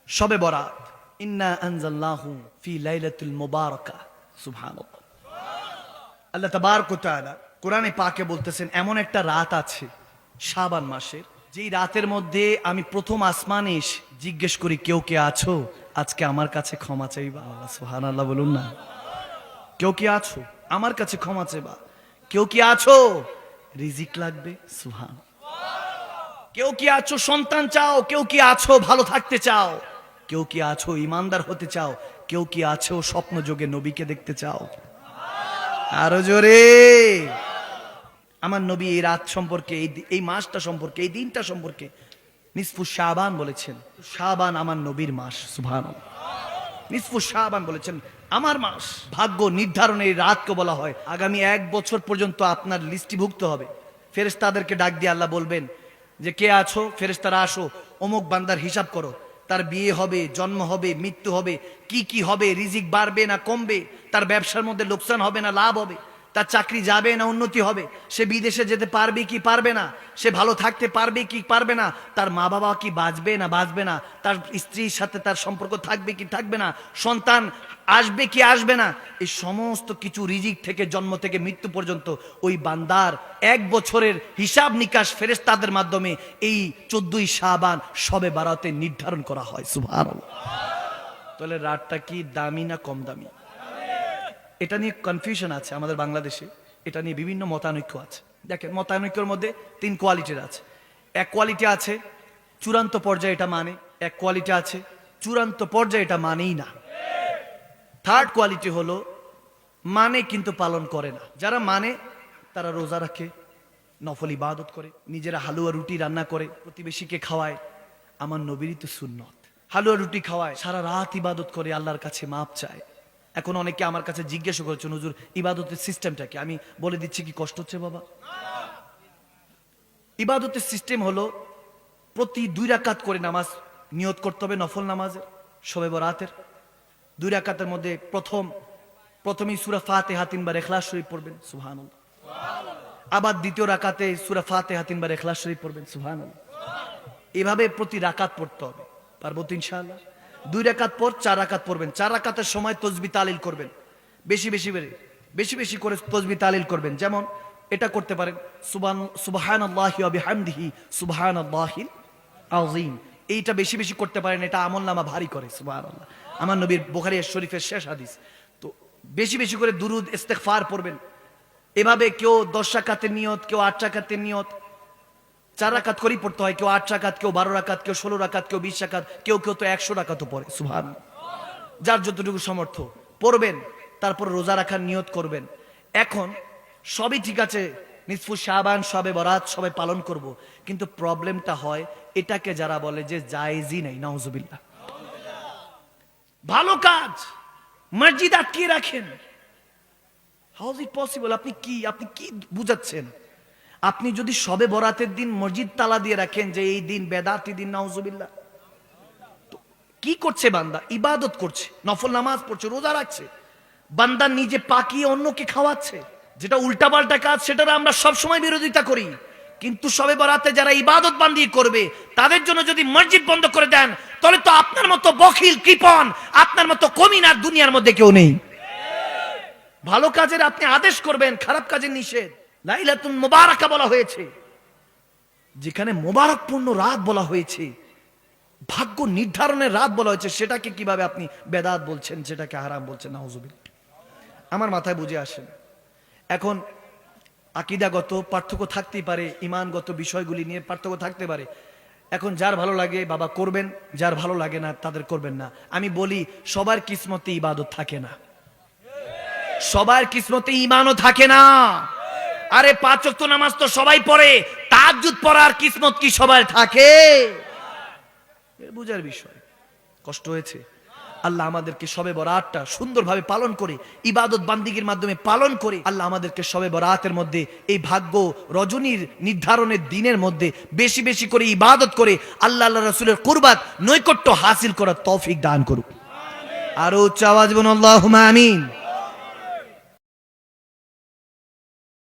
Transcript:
শবে বরাত, ইন্না আনজালনাহু ফি লাইলাতুল মুবারাকা। সুবহানাল্লাহ। আল্লাহ তাবারক ওয়া তাআলা কোরআনে পাকে বলতেছেন এমন একটা রাত আছে শাবান মাসের, যেই রাতের মধ্যে আমি প্রথম আসমানে এসে জিজ্ঞেস করি, কেউ কে আছো আজকে আমার কাছে ক্ষমা চাইবা? সুবহানাল্লাহ বলুন না। কেউ কি আছো আমার কাছে ক্ষমা চাইবা? কেউ কি আছো রিজিক লাগবে? সুবহানাল্লাহ। কেউ কি আছো সন্তান চাও? কেউ কি আছো ভালো থাকতে চাও? কেউ কি আছো ইমানদার হতে চাও? কেউ কি আছো স্বপ্ন যোগে নবীকে দেখতে চাও? আরো জোরে। আমার নবী এই রাত সম্পর্কে, এই মাসটা সম্পর্কে, এই দিনটা সম্পর্কে নিসফু শাবান বলেছেন, শাবান আমার নবীর মাস। সুবহানাল্লাহ। নিসফু শাবান বলেছেন আমার মাস। ভাগ্য নির্ধারণের এই রাতকে বলা হয় আগামী 1 বছর পর্যন্ত আপনার লিস্টিভুক্ত হবে। ফেরেশতাদেরকে ডাক দিয়ে আল্লাহ বলবেন যে কে আছো? ফেরেশতারা আসো, অমুক বান্দার হিসাব করো, তার বিয়ে হবে, জন্ম হবে, মৃত্যু হবে, কি কি হবে, রিজিক বাড়বে না কমবে, তার ব্যবসার মধ্যে লোকসান হবে না লাভ হবে, তার চাকরি যাবে না উন্নতি হবে, সে বিদেশে যেতে পারবে কি পারবে না, সে ভালো থাকতে পারবে কি পারবে না, তার মা বাবা কি বাঁচবে না বাঁচবে না, তার স্ত্রীর সাথে তার সম্পর্ক থাকবে কি থাকবে না, সন্তান আসবে কি আসবে না, এই সমস্ত কিছু রিজিক থেকে জন্ম থেকে মৃত্যু পর্যন্ত ওই বান্দার 1 বছরের হিসাব নিকাশ ফেরেশতাদের মাধ্যমে এই 14ই শাবান শবে বারাতে নির্ধারণ করা হয়। সুবহানাল্লাহ। তাহলে রাতটা কি দামি না কম দামি? এটা নিয়ে কনফিউশন আছে আমাদের বাংলাদেশে, এটা নিয়ে বিভিন্ন মতানৈক্য আছে। দেখেন, মতানৈক্যের মধ্যে 3 কোয়ালিটির আছে। এক কোয়ালিটি আছে চূড়ান্ত পর্যায়ে এটা মানে, এক কোয়ালিটি আছে চূড়ান্ত পর্যায়ে এটা মানেই না। থার্ড কোয়ালিটি হলো মানে কিন্তু পালন করে না। যারা মানে তারা রোজা রাখে, নফল ইবাদত করে, নিজেরা হালুয়া রুটি রান্না করে প্রতিবেশীকে খাওয়ায়। আমার নবীরই তো সুন্নত, হালুয়া রুটি খাওয়ায়, সারা রাত ইবাদত করে, আল্লাহর কাছে মাপ চায়। এখন অনেকে আমার কাছে জিজ্ঞাসা করেছেন, হুজুর ইবাদতের সিস্টেমটা কি? আমি বলে দিচ্ছি, কি কষ্ট হচ্ছে বাবা? ইবাদতের সিস্টেম হলো প্রতি 2 রাকাত করে নামাজ নিয়ত করতে হবে, নফল নামাজের, শবে বরাতের 2 রাকাতের মধ্যে প্রথমেই সূরা ফাতিহা 3 বার ইখলাস শরীফ পড়বেন। সুবহানাল্লাহ। আবার দ্বিতীয় রাকাতে সূরা ফাতিহা 3 বার ইখলাস শরীফ পড়বেন। সুবহানাল্লাহ। এভাবে প্রতি রাকাত পড়তে হবে। পারবো তো ইনশাআল্লাহ? 2 রাকাত পর 4 রাকাত পড়বেন। 4 রাকাতের সময় তাসবিহ তাহলিল করবেন, বেশি বেশি করে তাসবিহ তাহলিল করবেন। যেমন এটা করতে পারেন, সুবহানাল্লাহি ওয়া বিহামদিহি সুবহানাল্লাহিল আযীম। এইটা বেশি বেশি করতে পারেন, এটা আমলনামা ভারী করে। সুবহানাল্লাহ। আমার নবীর বুখারী শরীফের শেষ হাদিস। তো বেশি বেশি করে দুরুদ ইস্তেগফার পড়বেন। এভাবে কেউ 10 রাকাতের নিয়ত, কেউ 8 রাকাতের নিয়ত, 4 রাকাত করেই পড়তে হয়। কেউ 8 রাকাত, কেউ 12 রাকাত, কেউ 16 রাকাত, কেউ 20 রাকাত, কেউ তো 100 রাকাতও পড়ে। সুবহানাল্লাহ। যার যতটুকু সমর্থ পড়বেন, তারপর রোজা রাখার নিয়ত করবেন। এখন সবই ঠিক আছে, নিসফু শাবান, শবে বরাত সবাই পালন করব, কিন্তু প্রবলেমটা হয় এটাকে যারা বলে যে জায়েজই নাই। নাউজুবিল্লাহ। ভালো কাজ মসজিদ আটকে রাখেন, হাউ ইজ ইট পসিবল? আপনি কি বুঝাচ্ছেন? আপনি যদি শবে বরাতের দিন মসজিদ তালা দিয়ে রাখেন যে এই দিন বেদাতি দিন, নাউজুবিল্লাহ, কি করছে বান্দা? ইবাদত করছে, নফল নামাজ পড়ছে, রোজা রাখছে, বান্দা নিজে পাকিয়ে অন্যকে খাওয়াচ্ছে, যেটা উল্টাপাল্টা কাজ, সেটার আমরা সব সময় বিরোধিতা করি। কিন্তু শবে বরাতে যারা ইবাদত বান্দি করবে তাদের জন্য যদি মসজিদ বন্ধ করে দেন, তাহলে তো আপনার মতো বখিল, কৃপণ, আপনার মতো কমিনার দুনিয়ার মধ্যে কেউ নেই। ভালো কাজের আপনি আদেশ করবেন, খারাপ কাজের নিষেধ। লাইলাতুল মুবারাকা বলা হয়েছে, যেখানে মোবারকপূর্ণ রাত বলা হয়েছে, ভাগ্য নির্ধারণের রাত বলা হয়েছে, সেটাকে কিভাবে আপনি বেদাত বলছেন, সেটাকে হারাম বলছেন? নাউজুবিল্লাহ। আমার মাথায় বুঝে আসেন। এখন আকীদাগত পার্থক্য থাকতেই পারে, ঈমানগত বিষয়গুলি নিয়ে পার্থক্য থাকতে পারে। এখন যার ভালো লাগে বাবা করবেন, যার ভালো লাগে না তাদের করবেন না। আমি বলি, সবার কিসমতে ইবাদত থাকে না, সবার কিসমতে ঈমানও থাকে না। আরে 5 ওয়াক্ত নামাজ তো সবাই পড়ে, তাহাজ্জুদ পড়ার কিসমত কি সবার থাকে? বুঝার বিষয়। কষ্ট হয়েছে। আল্লাহ আমাদেরকে শবে বরাতটা সুন্দরভাবে পালন করে, ইবাদত বান্দিগির মাধ্যমে পালন করে, আল্লাহ আমাদেরকে শবে বরাতের মধ্যে, এই ভাগ্য রজনীর নির্ধারণের দিনের মধ্যে বেশি বেশি করে ইবাদত করে আল্লাহ রাসূলের কুরবাত নৈকট্য হাসিল করার তৌফিক দান করুক। আরো উচ্চ আওয়াজ বলুন আল্লাহুম্মা আমিন।